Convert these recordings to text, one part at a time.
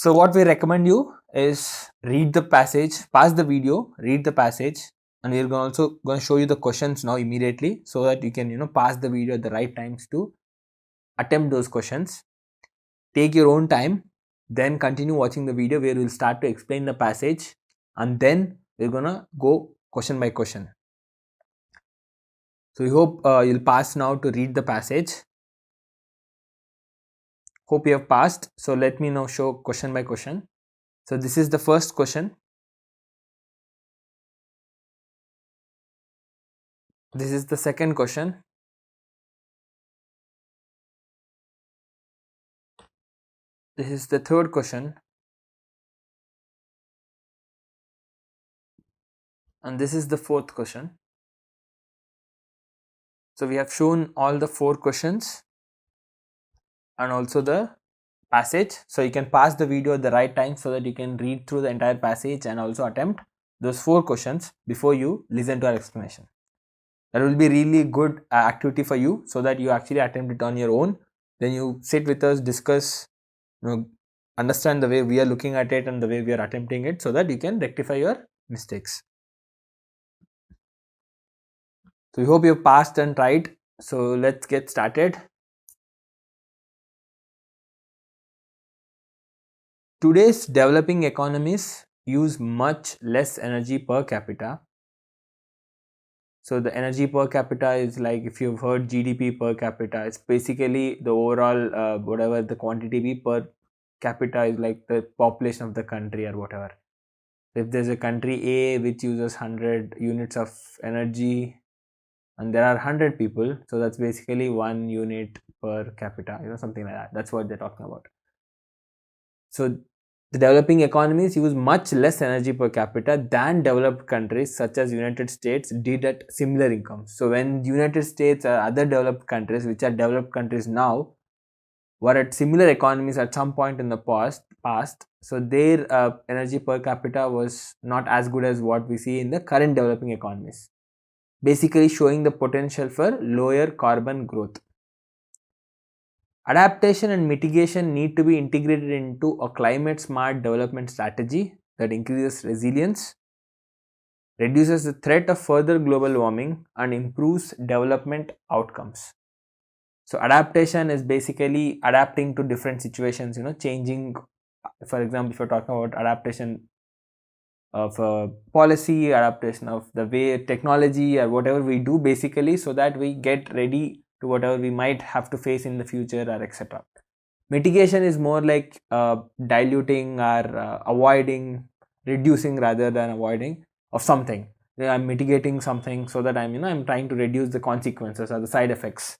So what we recommend you is read the passage, pause the video, read the passage, and we're also going to show you the questions now immediately so that you can pause the video at the right times to attempt those questions. Take your own time, then continue watching the video where we'll start to explain the passage, and then we're gonna go question by question. So we hope you'll pass now to read the passage. Hope you have passed. So let me now show question by question. So this is the first question. This is the second question. This is the third question. And this is the fourth question. So we have shown all the 4 questions and also the passage. So you can pause the video at the right time so that you can read through the entire passage and also attempt those 4 questions before you listen to our explanation. That will be really good activity for you so that you actually attempt it on your own. Then you sit with us, discuss, understand the way we are looking at it and the way we are attempting it so that you can rectify your mistakes. So we hope you have passed and tried. So let's get started. Today's developing economies use much less energy per capita. So the energy per capita is like, if you've heard GDP per capita, it's basically the overall whatever the quantity be per capita is like the population of the country or whatever. If there's a country A which uses 100 units of energy and there are 100 people, so that's basically 1 unit per capita, something like that. That's what they're talking about. So the developing economies use much less energy per capita than developed countries such as United States did at similar incomes. So when United States or other developed countries, which are developed countries now, were at similar economies at some point in the past, so their energy per capita was not as good as what we see in the current developing economies, basically showing the potential for lower carbon growth. Adaptation and mitigation need to be integrated into a climate smart development strategy that increases resilience, reduces the threat of further global warming, and improves development outcomes. So adaptation is basically adapting to different situations, changing. For example, if you're talking about adaptation of policy, adaptation of the way technology or whatever we do, basically so that we get ready to whatever we might have to face in the future or etc. Mitigation is more like diluting or avoiding, reducing rather than avoiding of something. I'm mitigating something so that I'm trying to reduce the consequences or the side effects.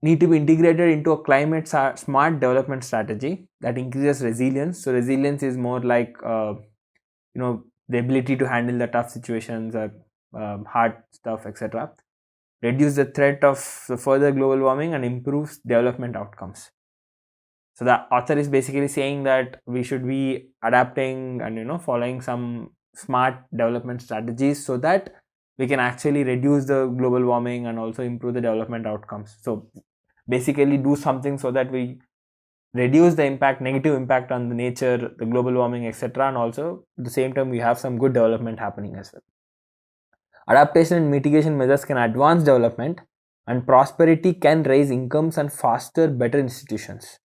Need to be integrated into a climate smart development strategy that increases resilience. So resilience is more like the ability to handle the tough situations or hard stuff, etc. Reduce the threat of the further global warming and improves development outcomes. So the author is basically saying that we should be adapting and following some smart development strategies so that we can actually reduce the global warming and also improve the development outcomes. So basically do something so that we reduce the negative impact on the nature, the global warming, etc. And also at the same time we have some good development happening as well. Adaptation and mitigation measures can advance development, and prosperity can raise incomes and foster better institutions.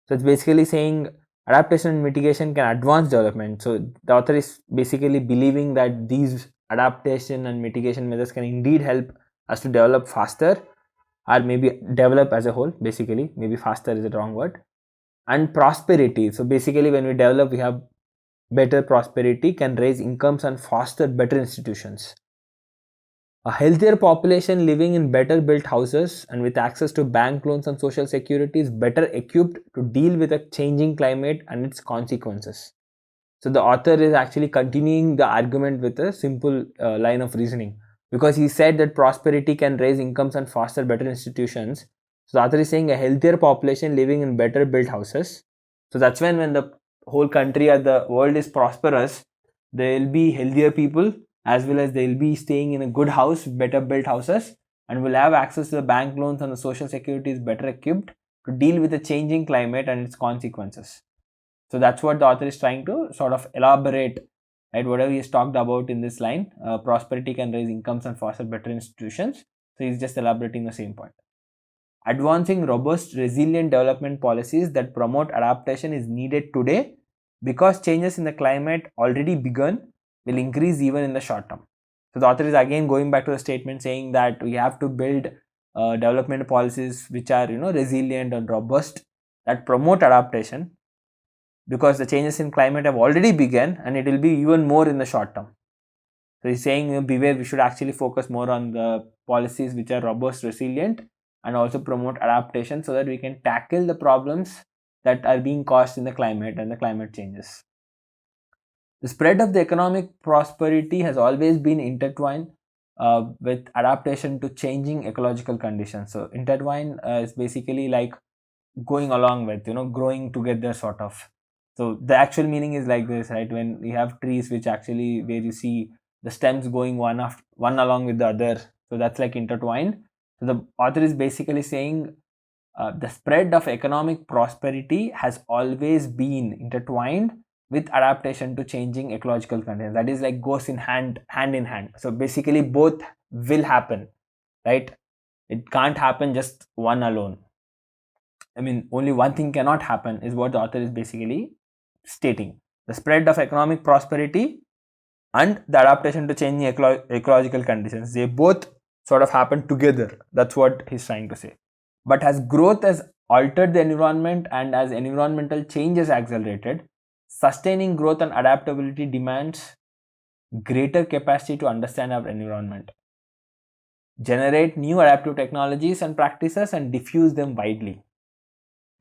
So it's basically saying adaptation and mitigation can advance development. So the author is basically believing that these adaptation and mitigation measures can indeed help us to develop faster, or maybe develop as a whole. Basically, maybe faster is the wrong word. And prosperity. So basically when we develop, we have better prosperity, can raise incomes and foster better institutions. A healthier population living in better built houses and with access to bank loans and social security is better equipped to deal with a changing climate and its consequences. So the author is actually continuing the argument with a simple line of reasoning, because he said that prosperity can raise incomes and foster better institutions. So the author is saying a healthier population living in better built houses. So that's when the whole country or the world is prosperous, there will be healthier people, as well as they will be staying in a good house, better built houses, and will have access to the bank loans and the social security is better equipped to deal with the changing climate and its consequences. So that's what the author is trying to sort of elaborate, right? Whatever he has talked about in this line, prosperity can raise incomes and foster better institutions. So he's just elaborating the same point. Advancing robust, resilient development policies that promote adaptation is needed today because changes in the climate already begun will increase even in the short term. So the author is again going back to the statement saying that we have to build development policies which are resilient and robust, that promote adaptation, because the changes in climate have already begun and it will be even more in the short term. So he's saying beware, we should actually focus more on the policies which are robust, resilient, and also promote adaptation so that we can tackle the problems that are being caused in the climate and the climate changes. The spread of the economic prosperity has always been intertwined with adaptation to changing ecological conditions. So intertwine is basically like going along with, growing together sort of. So the actual meaning is like this, right? When you have trees which actually, where you see the stems going one along with the other, so that's like intertwined. So the author is basically saying the spread of economic prosperity has always been intertwined with adaptation to changing ecological conditions. That is like goes in hand in hand. So basically both will happen, right? It can't happen just one alone. I mean, only one thing cannot happen is what the author is basically stating. The spread of economic prosperity and the adaptation to changing ecological conditions, they both sort of happen together. That's what he's trying to say. But as growth has altered the environment and as environmental changes accelerated, sustaining growth and adaptability demands greater capacity to understand our environment, generate new adaptive technologies and practices, and diffuse them widely.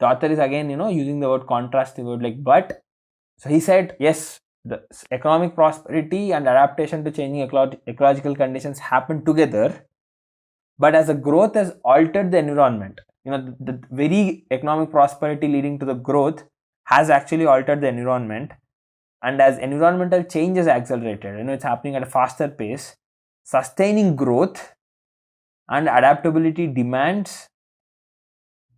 The author is again, using the word contrast, the word like but. So he said, yes, the economic prosperity and adaptation to changing ecological conditions happen together, but as the growth has altered the environment, the very economic prosperity leading to the growth has actually altered the environment, and as environmental change is accelerated, it's happening at a faster pace, sustaining growth and adaptability demands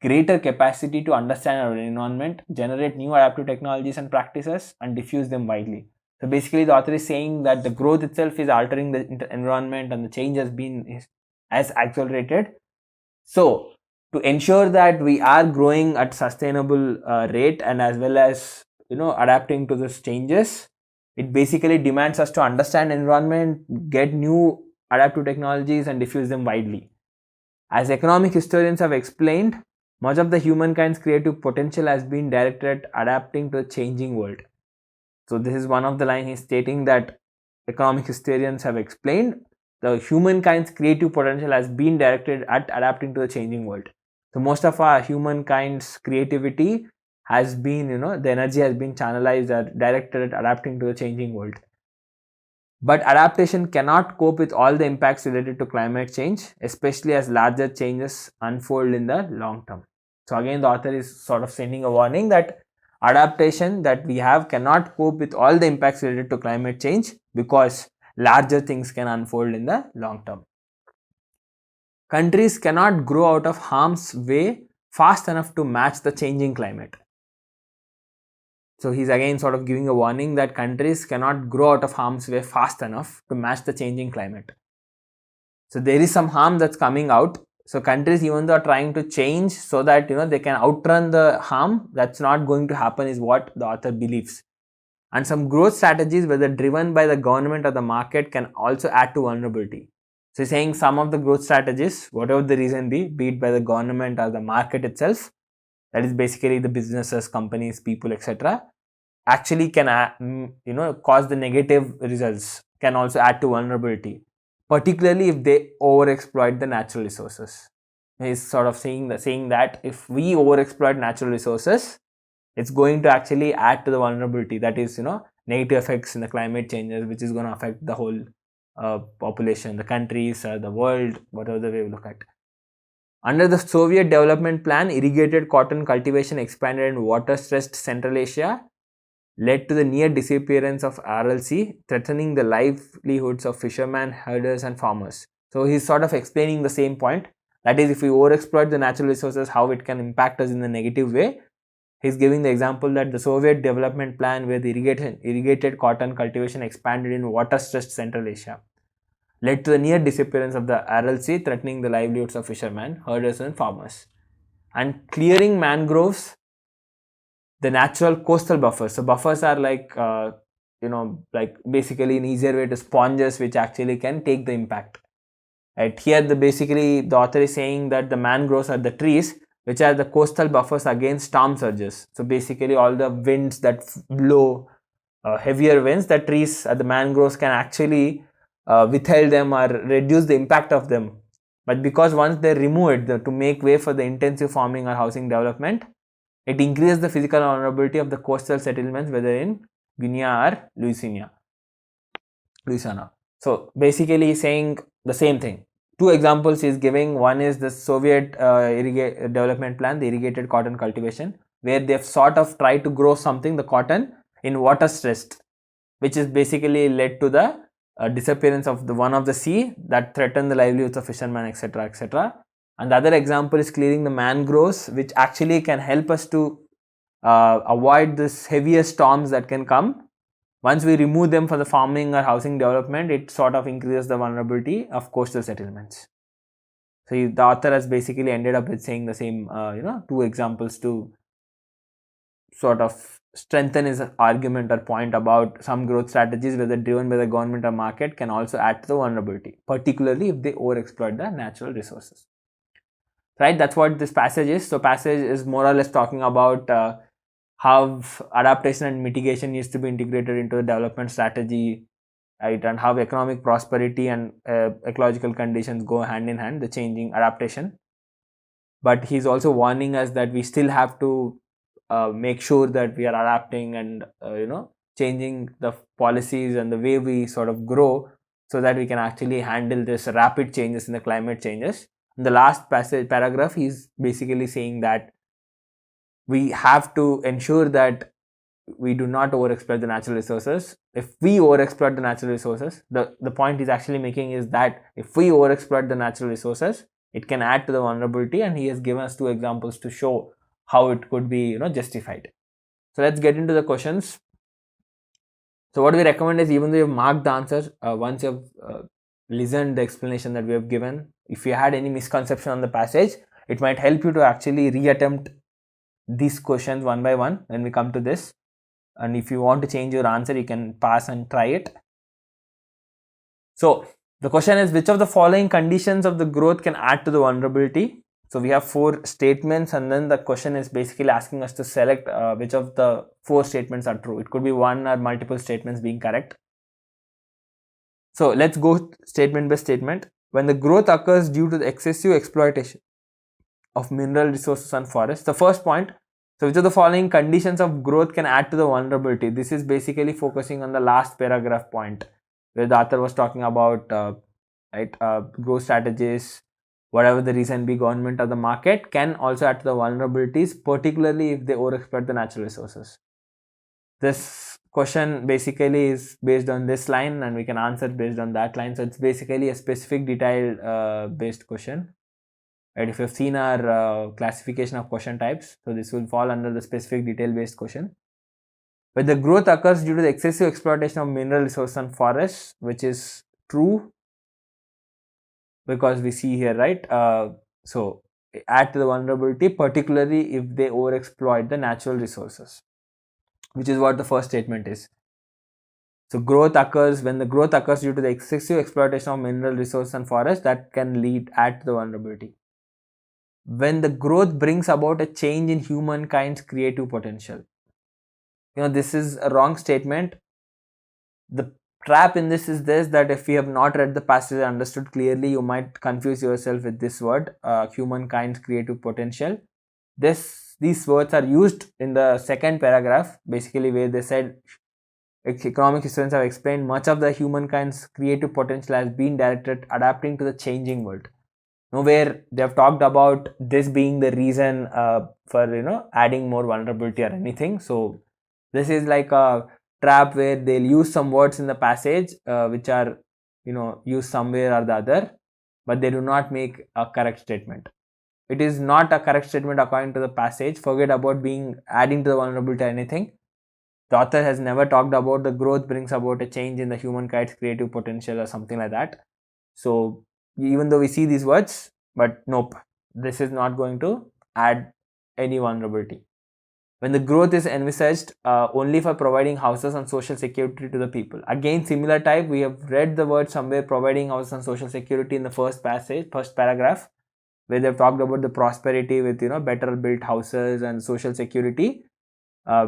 greater capacity to understand our environment, generate new adaptive technologies and practices, and diffuse them widely. So basically the author is saying that the growth itself is altering the environment and the change has accelerated. So to ensure that we are growing at sustainable rate and as well as adapting to these changes, it basically demands us to understand environment, get new adaptive technologies and diffuse them widely. As economic historians have explained, much of the humankind's creative potential has been directed at adapting to the changing world. So this is one of the lines he's stating that economic historians have explained the humankind's creative potential has been directed at adapting to the changing world. So most of our humankind's creativity has been, the energy has been channelized or directed at adapting to the changing world. But adaptation cannot cope with all the impacts related to climate change, especially as larger changes unfold in the long term. So again, the author is sort of sending a warning that adaptation that we have cannot cope with all the impacts related to climate change because larger things can unfold in the long term. Countries cannot grow out of harm's way fast enough to match the changing climate. So he's again sort of giving a warning that countries cannot grow out of harm's way fast enough to match the changing climate. So there is some harm that's coming out. So countries, even though are trying to change so that they can outrun the harm, that's not going to happen is what the author believes. And some growth strategies, whether driven by the government or the market, can also add to vulnerability. So he's saying some of the growth strategies, whatever the reason be it by the government or the market itself, that is basically the businesses, companies, people, etc., actually can cause the negative results, can also add to vulnerability, particularly if they overexploit the natural resources. He's sort of saying that if we overexploit natural resources, it's going to actually add to the vulnerability, that is negative effects in the climate changes, which is going to affect the whole population, the countries, the world, whatever the way we look at. Under the Soviet development plan, irrigated cotton cultivation expanded in water-stressed Central Asia, led to the near disappearance of Aral Sea, threatening the livelihoods of fishermen, herders and farmers. So he's sort of explaining the same point, that is, if we overexploit the natural resources, how it can impact us in a negative way. he's giving the example that the Soviet development plan, where the irrigated cotton cultivation expanded in water-stressed Central Asia, led to the near disappearance of the Aral Sea, threatening the livelihoods of fishermen, herders, and farmers. And clearing mangroves, the natural coastal buffers. So buffers are like like basically an easier way to sponges which actually can take the impact. Right here, the author is saying that the mangroves are the trees which are the coastal buffers against storm surges. So basically, all the winds that blow, heavier winds, the trees, the mangroves can actually withhold them or reduce the impact of them. But because once they remove it to make way for the intensive farming or housing development, it increases the physical vulnerability of the coastal settlements, whether in Guinea or Louisiana. So basically saying the same thing. Two examples he is giving. One is the Soviet development plan, the irrigated cotton cultivation, where they've sort of tried to grow something, the cotton, in water stressed, which is basically led to the disappearance of the one of the sea that threatened the livelihoods of fishermen, etc., etc. And the other example is clearing the mangroves, which actually can help us to avoid this heavier storms that can come. Once we remove them for the farming or housing development, it sort of increases the vulnerability of coastal settlements. So the author has basically ended up with saying the same, two examples to sort of strengthen his argument or point about some growth strategies, whether driven by the government or market, can also add to the vulnerability, particularly if they overexploit the natural resources. Right, that's what this passage is. So passage is more or less talking about how adaptation and mitigation needs to be integrated into the development strategy, right, and how economic prosperity and ecological conditions go hand in hand, the changing adaptation. But he's also warning us that we still have to make sure that we are adapting and changing the policies and the way we sort of grow, so that we can actually handle this rapid changes in the climate changes. In the last paragraph, he's basically saying that we have to ensure that we do not overexploit the natural resources. If we overexploit the natural resources, the point he's actually making is that if we overexploit the natural resources, it can add to the vulnerability, and he has given us two examples to show how it could be justified. So let's get into the questions. So what we recommend is, even though you've marked the answer, once you've listened the explanation that we have given, if you had any misconception on the passage, it might help you to actually reattempt these questions one by one when we come to this. And if you want to change your answer, you can pass and try it. So the question is, which of the following conditions of the growth can add to the vulnerability? So we have 4 statements, and then the question is basically asking us to select which of the 4 statements are true. It could be one or multiple statements being correct. So let's go statement by statement. When the growth occurs due to the excessive exploitation of mineral resources and forests, the first point, so which of the following conditions of growth can add to the vulnerability? This is basically focusing on the last paragraph point, where the author was talking about growth strategies, whatever the reason be, government or the market, can also add to the vulnerabilities, particularly if they overexploit the natural resources. This question basically is based on this line, and we can answer based on that line. So it's basically a specific detail based question. Right, if you've seen our classification of question types, so this will fall under the specific detail based question. When the growth occurs due to the excessive exploitation of mineral resources and forests, which is true, because we see here, right, so add to the vulnerability, particularly if they overexploit the natural resources, which is what the first statement is. So growth occurs when the growth occurs due to the excessive exploitation of mineral resources and forests, that can add to the vulnerability. When the growth brings about a change in humankind's creative potential. This is a wrong statement. The trap in this is this, that if you have not read the passage and understood clearly, you might confuse yourself with this word, humankind's creative potential. These words are used in the second paragraph, basically, where they said economic historians have explained much of the humankind's creative potential has been directed adapting to the changing world. Nowhere they have talked about this being the reason for adding more vulnerability or anything. So this is like a trap where they'll use some words in the passage which are used somewhere or the other, but they do not make a correct statement. it is not a correct statement according to the passage. Forget about being adding to the vulnerability or anything. The author has never talked about the growth brings about a change in the humankind's creative potential or something like that. So even though we see these words, but nope, this is not going to add any vulnerability. When the growth is envisaged only for providing houses and social security to the people. Again, similar type, we have read the word somewhere providing houses and social security in the first paragraph, where they've talked about the prosperity with, better built houses and social security,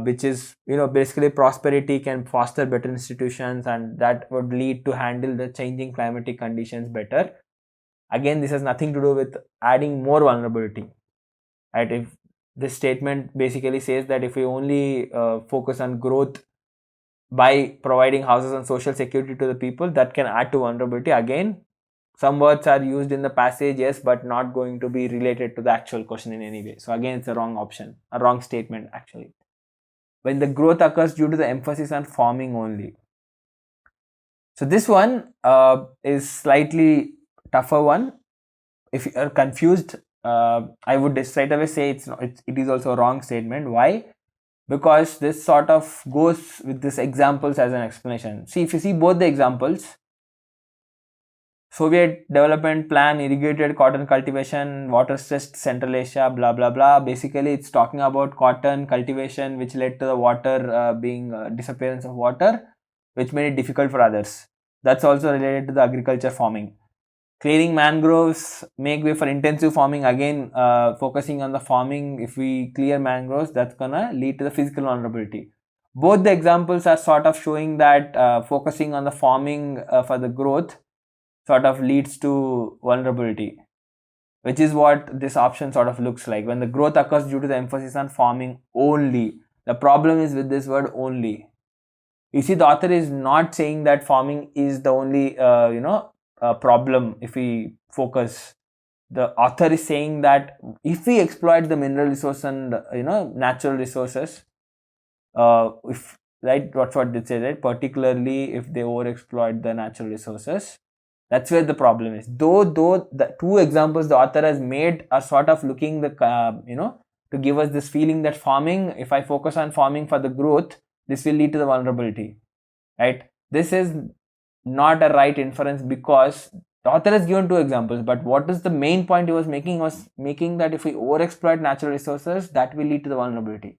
which is, basically prosperity can foster better institutions and that would lead to handle the changing climatic conditions better. Again, this has nothing to do with adding more vulnerability, right? If this statement basically says that if we only focus on growth by providing houses and social security to the people, that can add to vulnerability. Again, some words are used in the passage, yes, but not going to be related to the actual question in any way. So again, it's a wrong option, a wrong statement actually. When the growth occurs due to the emphasis on farming only. So this one is slightly tougher one. If you are confused, I would straight away say it is also a wrong statement. Why? Because this sort of goes with these examples as an explanation. See, if you see both the examples, Soviet development plan, irrigated cotton cultivation, water stressed Central Asia, blah blah blah. Basically, it's talking about cotton cultivation, which led to the water being disappearance of water, which made it difficult for others. That's also related to the agriculture farming. Clearing mangroves make way for intensive farming. Again, focusing on the farming. If we clear mangroves, that's gonna lead to the physical vulnerability. Both the examples are sort of showing that focusing on the farming for the growth sort of leads to vulnerability, which is what this option sort of looks like. When the growth occurs due to the emphasis on farming only. The problem is with this word only. You see, the author is not saying that farming is the only problem if we focus. The author is saying that if we exploit the mineral resource and natural resources, if right, that's what they say, right? Particularly if they overexploit the natural resources, that's where the problem is. Though the two examples the author has made are sort of looking the to give us this feeling that farming, if I focus on farming for the growth, this will lead to the vulnerability, right? This is not a right inference because the author has given two examples, but what is the main point he was making that if we overexploit natural resources, that will lead to the vulnerability,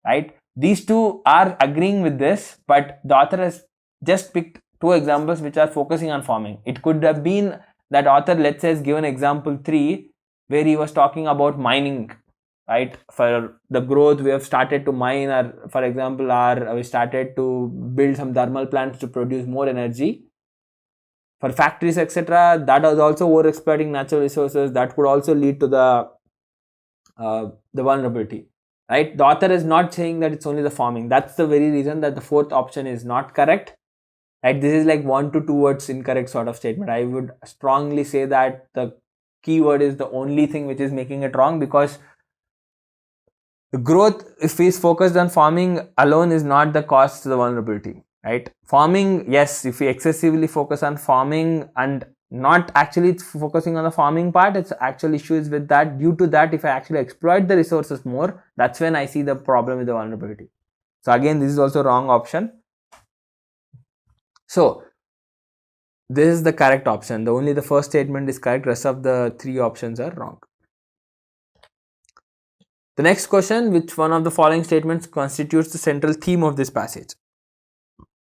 right? These two are agreeing with this, but the author has just picked two examples which are focusing on farming. It could have been that author, let's say, has given example 3 where he was talking about mining, right? For the growth, we have started to mine, or for example, we started to build some thermal plants to produce more energy for factories, etc. That was also over exploiting natural resources. That could also lead to the vulnerability, right? The author is not saying that it's only the farming. That's the very reason that the fourth option is not correct, right? This is like 1 to 2 words incorrect sort of statement. I would strongly say that the keyword is the only thing which is making it wrong, because the growth, if is focused on farming alone, is not the cause to the vulnerability, right? Farming, yes, if we excessively focus on farming and not actually focusing on the farming part, it's actual issues with that. Due to that, if I actually exploit the resources more, that's when I see the problem with the vulnerability. So again, this is also wrong option. So this is the correct option. Only the first statement is correct. Rest of the 3 options are wrong. The next question, which one of the following statements constitutes the central theme of this passage?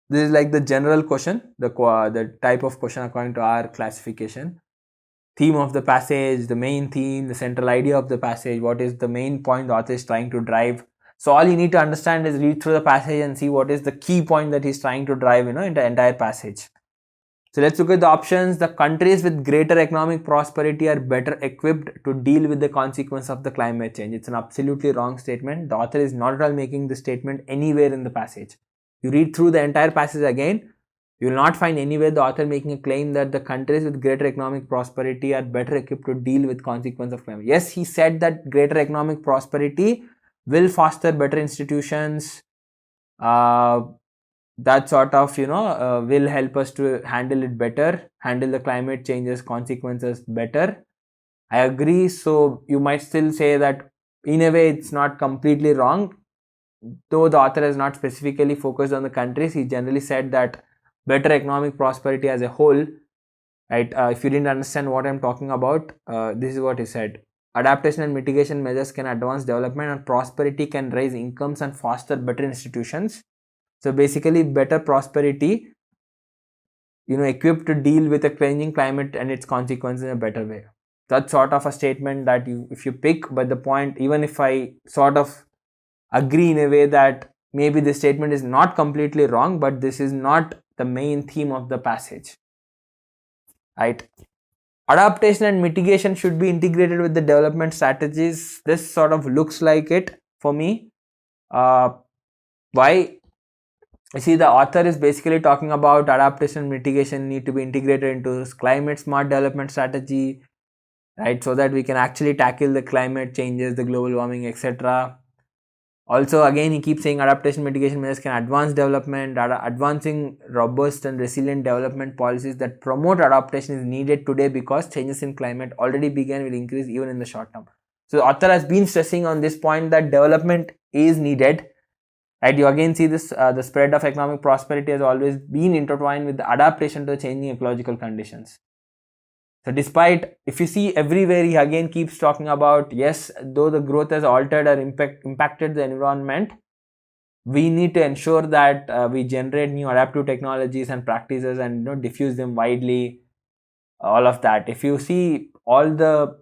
This is like the general question, the type of question according to our classification. Theme of the passage, the main theme, the central idea of the passage, what is the main point the author is trying to drive. So all you need to understand is read through the passage and see what is the key point that he's trying to drive, in the entire passage. So let's look at the options. The countries with greater economic prosperity are better equipped to deal with the consequence of the climate change. It's an absolutely wrong statement. The author is not at all making the statement anywhere in the passage. You read through the entire passage again, you will not find anywhere the author making a claim that the countries with greater economic prosperity are better equipped to deal with consequence of climate. Yes, he said that greater economic prosperity will foster better institutions, that sort of will help us to handle it better, handle the climate changes consequences better, I agree. So you might still say that in a way it's not completely wrong. Though the author has not specifically focused on the countries, he generally said that better economic prosperity as a whole, right? If you didn't understand what I'm talking about, this is what he said. Adaptation and mitigation measures can advance development, and prosperity can raise incomes and foster better institutions. So basically, better prosperity, equipped to deal with a changing climate and its consequences in a better way. That's sort of a statement that if you pick, but the point, even if I sort of agree in a way that maybe this statement is not completely wrong, but this is not the main theme of the passage, right? Adaptation and mitigation should be integrated with the development strategies. This sort of looks like it for me. Why? You see, the author is basically talking about adaptation and mitigation need to be integrated into climate smart development strategy, right? So that we can actually tackle the climate changes, the global warming, etc. Also, again, he keeps saying adaptation mitigation measures can advance development. Advancing robust and resilient development policies that promote adaptation is needed today because changes in climate already began, will increase even in the short term. So the author has been stressing on this point that development is needed, right? You again see this, the spread of economic prosperity has always been intertwined with the adaptation to the changing ecological conditions. So despite, if you see everywhere, he again keeps talking about, yes, though the growth has altered or impacted the environment, we need to ensure that we generate new adaptive technologies and practices and diffuse them widely, all of that. If you see all the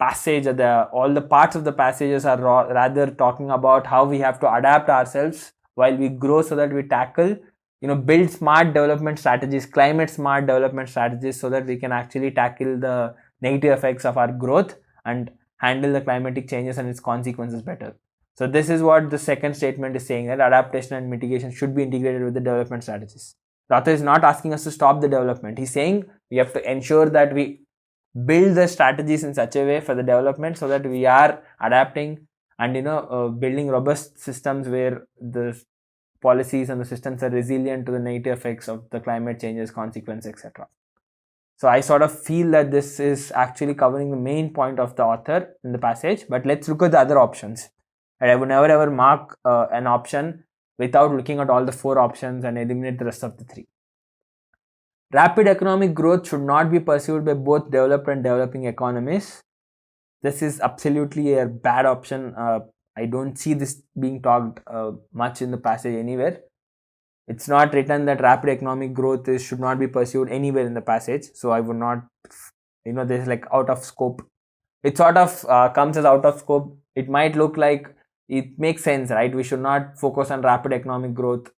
passage, all the parts of the passages are rather talking about how we have to adapt ourselves while we grow so that we tackle, build smart development strategies, climate smart development strategies, so that we can actually tackle the negative effects of our growth and handle the climatic changes and its consequences better. So this is what the second statement is saying, that adaptation and mitigation should be integrated with the development strategies. The author is not asking us to stop the development. He's saying we have to ensure that we build the strategies in such a way for the development so that we are adapting and building robust systems where the policies and the systems are resilient to the negative effects of the climate changes, consequences, etc. So I sort of feel that this is actually covering the main point of the author in the passage, but let's look at the other options. And I would never ever mark an option without looking at all the 4 options and eliminate the rest of the 3. Rapid economic growth should not be pursued by both developed and developing economies. This is absolutely a bad option. I don't see this being talked much in the passage anywhere. It's not written that rapid economic growth should not be pursued anywhere in the passage. So I would not, this is like out of scope. It sort of comes as out of scope. It might look like it makes sense, right? We should not focus on rapid economic growth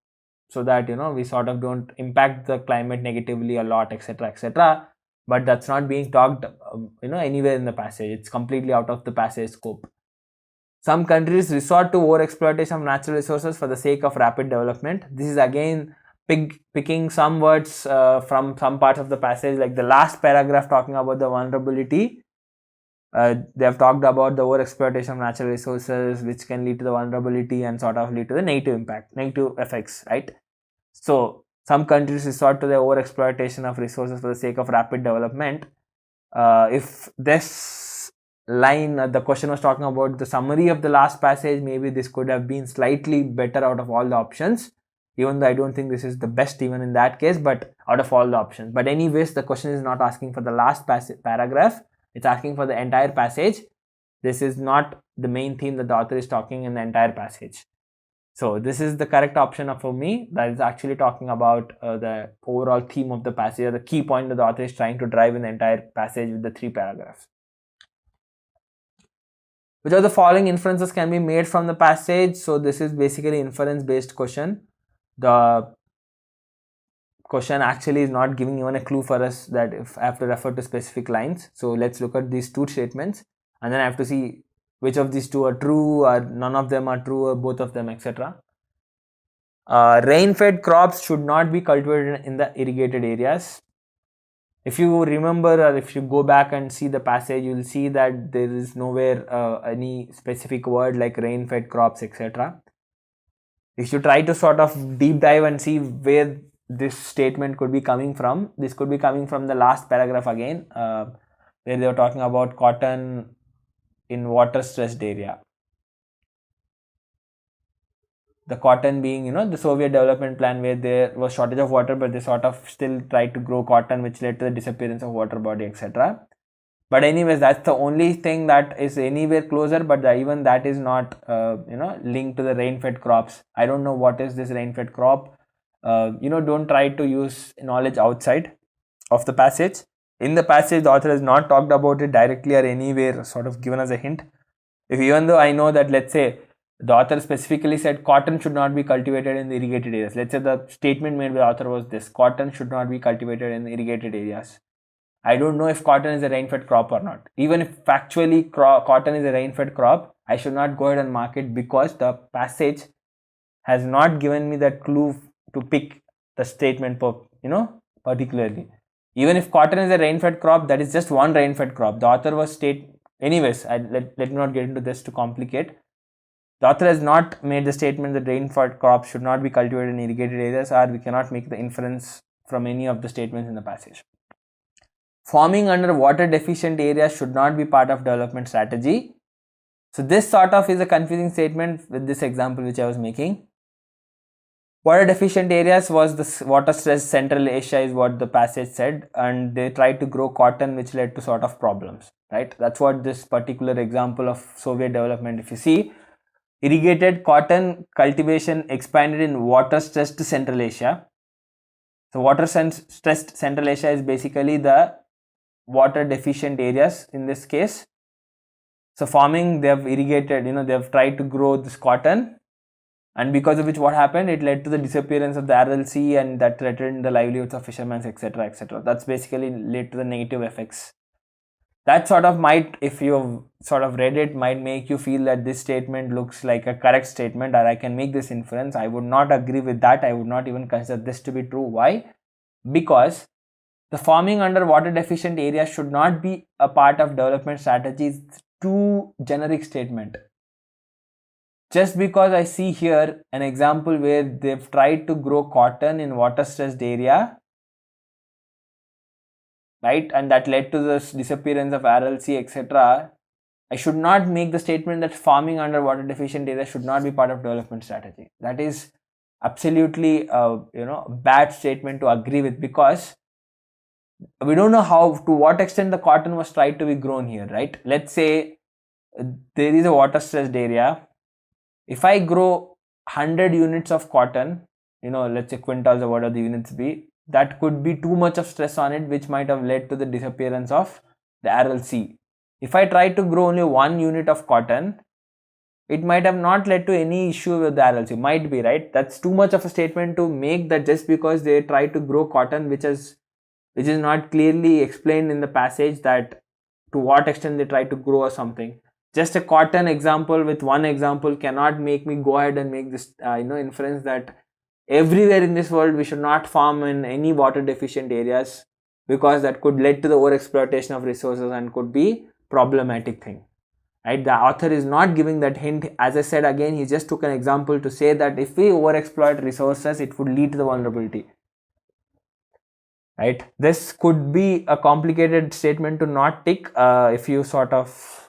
so that we sort of don't impact the climate negatively a lot, etc., etc. But that's not being talked anywhere in the passage. It's completely out of the passage scope. Some countries resort to overexploitation of natural resources for the sake of rapid development. This is again picking some words from some parts of the passage, like the last paragraph talking about the vulnerability. They have talked about the overexploitation of natural resources, which can lead to the vulnerability and sort of lead to the negative effects, right? So some countries resort to the overexploitation of resources for the sake of rapid development. If this line, the question was talking about the summary of the last passage, maybe this could have been slightly better out of all the options, even though I don't think this is the best even in that case, but out of all the options. But anyways, the question is not asking for the last paragraph, it's asking for the entire passage. This is not the main theme that the author is talking in the entire passage. So this is the correct option for me. That is actually talking about the overall theme of the passage, or the key point that the author is trying to drive in the entire passage with the 3 paragraphs. Which of the following inferences can be made from the passage? So this is basically inference based question. The question actually is not giving even a clue for us that if I have to refer to specific lines. So let's look at these 2 statements and then I have to see which of these 2 are true, or none of them are true, or both of them, etc. Rain-fed crops should not be cultivated in the irrigated areas. If you remember, or if you go back and see the passage, you will see that there is nowhere any specific word like rain-fed crops, etc. If you try to sort of deep dive and see where this statement could be coming from, this could be coming from the last paragraph again. where they were talking about cotton in water stressed area. The cotton being, the Soviet development plan where there was shortage of water, but they sort of still tried to grow cotton, which led to the disappearance of water body, etc. But anyways, that's the only thing that is anywhere closer, but even that is not, linked to the rain-fed crops. I don't know what is this rain-fed crop. Don't try to use knowledge outside of the passage. In the passage, the author has not talked about it directly or anywhere sort of given us a hint. Even though I know that, let's say, the author specifically said cotton should not be cultivated in the irrigated areas. Let's say the statement made by the author was this: cotton should not be cultivated in irrigated areas. I don't know if cotton is a rain-fed crop or not. Even if factually cotton is a rain-fed crop, I should not go ahead and mark it because the passage has not given me that clue to pick the statement particularly. Even if cotton is a rain-fed crop, that is just one rain-fed crop. The author was anyways, let me not get into this to complicate. The author has not made the statement that rain-fed crops should not be cultivated in irrigated areas, or we cannot make the inference from any of the statements in the passage. Farming under water deficient areas should not be part of development strategy. So this sort of is a confusing statement with this example which I was making. Water deficient areas was the water stressed Central Asia is what the passage said, and they tried to grow cotton, which led to sort of problems, right? That's what this particular example of Soviet development, if you see, irrigated cotton cultivation expanded in water stressed Central Asia. So water stressed Central Asia is basically the water deficient areas in this case. So farming, they have irrigated, they have tried to grow this cotton, and because of which what happened, it led to the disappearance of the Aral Sea, and that threatened the livelihoods of fishermen, etc., etc. That's basically led to the negative effects. That sort of might, if you've sort of read it, might make you feel that this statement looks like a correct statement, or I can make this inference. I would not agree with that. I would not even consider this to be true. Why? Because the farming under water deficient areas should not be a part of development strategies. Too generic statement. Just because I see here an example where they've tried to grow cotton in water stressed area, right, and that led to the disappearance of Aral Sea, etc. I should not make the statement that farming under water deficient areas should not be part of development strategy. That is absolutely a bad statement to agree with, because we don't know to what extent the cotton was tried to be grown here, right? Let's say there is a water stressed area. If I grow 100 units of cotton, let's say quintals or whatever the units be, that could be too much of stress on it, which might have led to the disappearance of the Aral Sea. If I try to grow only 1 unit of cotton, it might have not led to any issue with the Aral Sea. Might be, right? That's too much of a statement to make, that just because they try to grow cotton, which is not clearly explained in the passage, that to what extent they try to grow or something. Just a cotton example with one example cannot make me go ahead and make this inference that everywhere in this world we should not farm in any water deficient areas, because that could lead to the overexploitation of resources and could be problematic thing, right? The author is not giving that hint. As I said again, he just took an example to say that if we overexploit resources, it would lead to the vulnerability, right? This could be a complicated statement to not tick if you sort of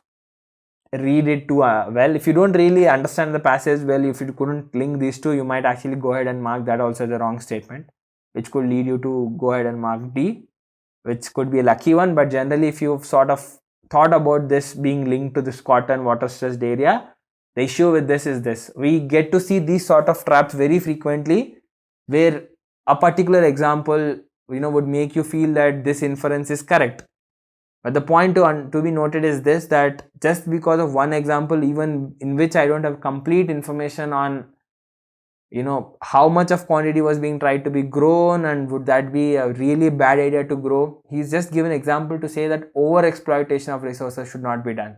read it too well. If you don't really understand the passage well, if you couldn't link these two, you might actually go ahead and mark that also the wrong statement, which could lead you to go ahead and mark D, which could be a lucky one. But generally, if you've sort of thought about this being linked to this cotton water stressed area, the issue with this is this: we get to see these sort of traps very frequently, where a particular example would make you feel that this inference is correct. But the point to be noted is this, that just because of one example, even in which I don't have complete information on how much of quantity was being tried to be grown, and would that be a really bad idea to grow, he's just given an example to say that over exploitation of resources should not be done,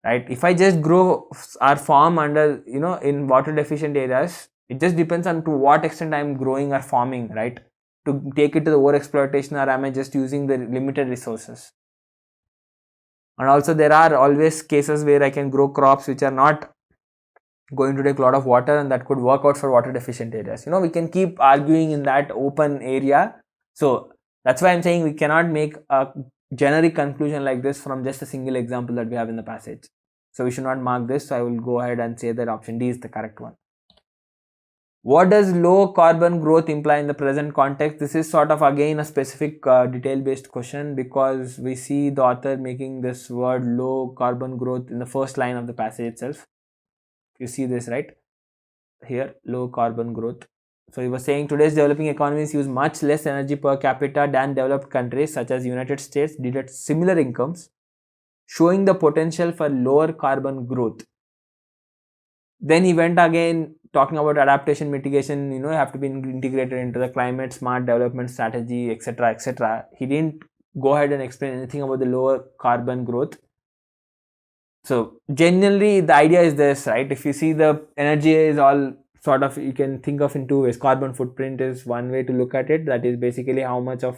right? If I just grow or farm under in water deficient areas, it just depends on to what extent I'm growing or farming, right, to take it to the over exploitation, or am I just using the limited resources. And also there are always cases where I can grow crops which are not going to take a lot of water, and that could work out for water deficient areas. We can keep arguing in that open area. So that's why I'm saying we cannot make a generic conclusion like this from just a single example that we have in the passage. So we should not mark this. So I will go ahead and say that option D is the correct one. What does low carbon growth imply in the present context? This is sort of again a specific detail based question, because we see the author making this word low carbon growth in the first line of the passage itself. You see this right here, low carbon growth. So he was saying today's developing economies use much less energy per capita than developed countries such as United States did at similar incomes, showing the potential for lower carbon growth. Then he went again talking about adaptation, mitigation, have to be integrated into the climate smart development strategy, etc., etc. He didn't go ahead and explain anything about the lower carbon growth. So generally the idea is this, right? If you see the energy is all sort of, you can think of in two ways. Carbon footprint is one way to look at it. That is basically how much of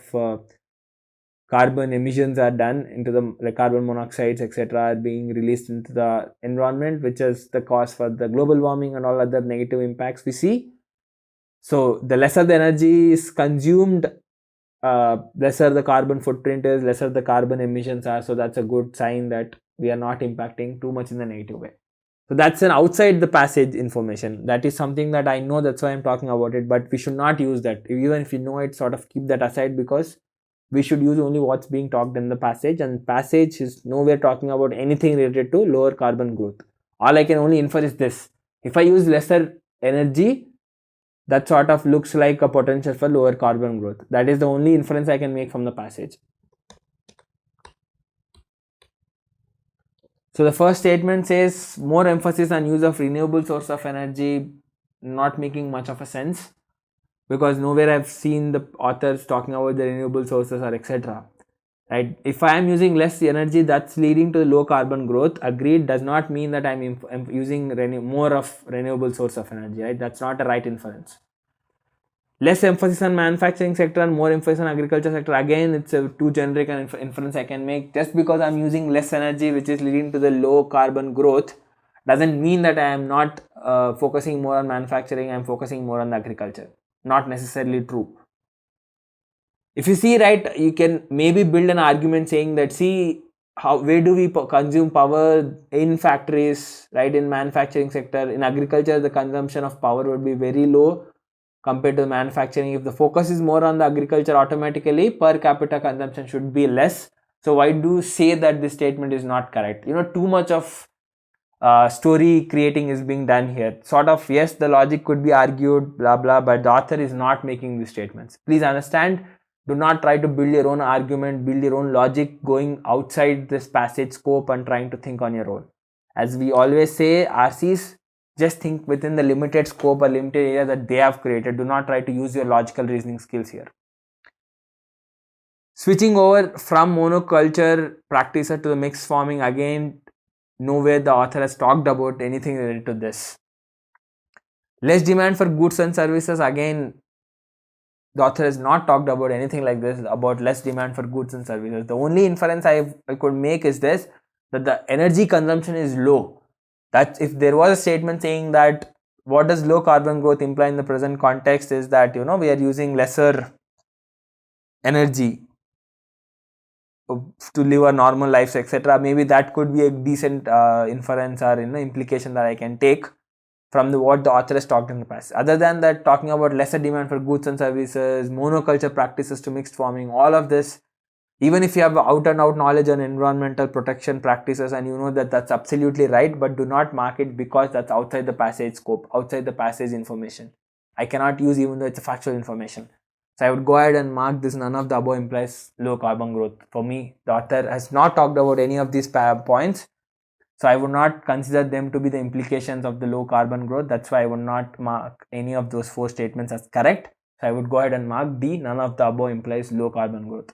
carbon emissions are done into the carbon monoxides, etc., are being released into the environment, which is the cause for the global warming and all other negative impacts we see. So the lesser the energy is consumed, lesser the carbon footprint is, lesser the carbon emissions are. So that's a good sign that we are not impacting too much in the negative way. So that's an outside the passage information. That is something that I know, that's why I'm talking about it, but we should not use that. Even if you know it, sort of keep that aside, because we should use only what's being talked in the passage, and passage is nowhere talking about anything related to lower carbon growth. All I can only infer is this: if I use lesser energy, that sort of looks like a potential for lower carbon growth. That is the only inference I can make from the passage. So the first statement says more emphasis on use of renewable source of energy, not making much of a sense, because nowhere I've seen the authors talking about the renewable sources or etc. Right? If I am using less energy, that's leading to low carbon growth. Agreed, does not mean that I'm using more of renewable source of energy. Right? That's not a right inference. Less emphasis on manufacturing sector and more emphasis on agriculture sector. Again, it's a too generic an inference I can make. Just because I'm using less energy, which is leading to the low carbon growth, doesn't mean that I am not focusing more on manufacturing. I'm focusing more on agriculture. Not necessarily true. If you see, right, you can maybe build an argument saying that, see, where do we consume power? In factories, right, in manufacturing sector. In agriculture, the consumption of power would be very low compared to manufacturing. If the focus is more on the agriculture, automatically per capita consumption should be less. So why do you say that this statement is not correct? Too much of story creating is being done here. Sort of, yes, the logic could be argued, blah blah, but the author is not making these statements. Please understand, do not try to build your own argument, build your own logic going outside this passage scope and trying to think on your own. As we always say, RCs, just think within the limited scope or limited area that they have created. Do not try to use your logical reasoning skills here. Switching over from monoculture practicer to the mixed farming, again, nowhere the author has talked about anything related to this. Less demand for goods and services, again, the author has not talked about anything like this, about less demand for goods and services. The only inference I could make is this, that the energy consumption is low. That if there was a statement saying that what does low carbon growth imply in the present context, is that we are using lesser energy to live a normal life, etc. Maybe that could be a decent inference or implication that I can take from what the author has talked in the past. Other than that, talking about lesser demand for goods and services, monoculture practices to mixed farming, all of this, even if you have out and out knowledge on environmental protection practices and you know that that's absolutely right, but do not mark it because that's outside the passage scope, outside the passage information. I cannot use even though it's a factual information. So I would go ahead and mark this none of the above implies low carbon growth. For me, the author has not talked about any of these points. So I would not consider them to be the implications of the low carbon growth. That's why I would not mark any of those four statements as correct. So I would go ahead and mark D, none of the above implies low carbon growth.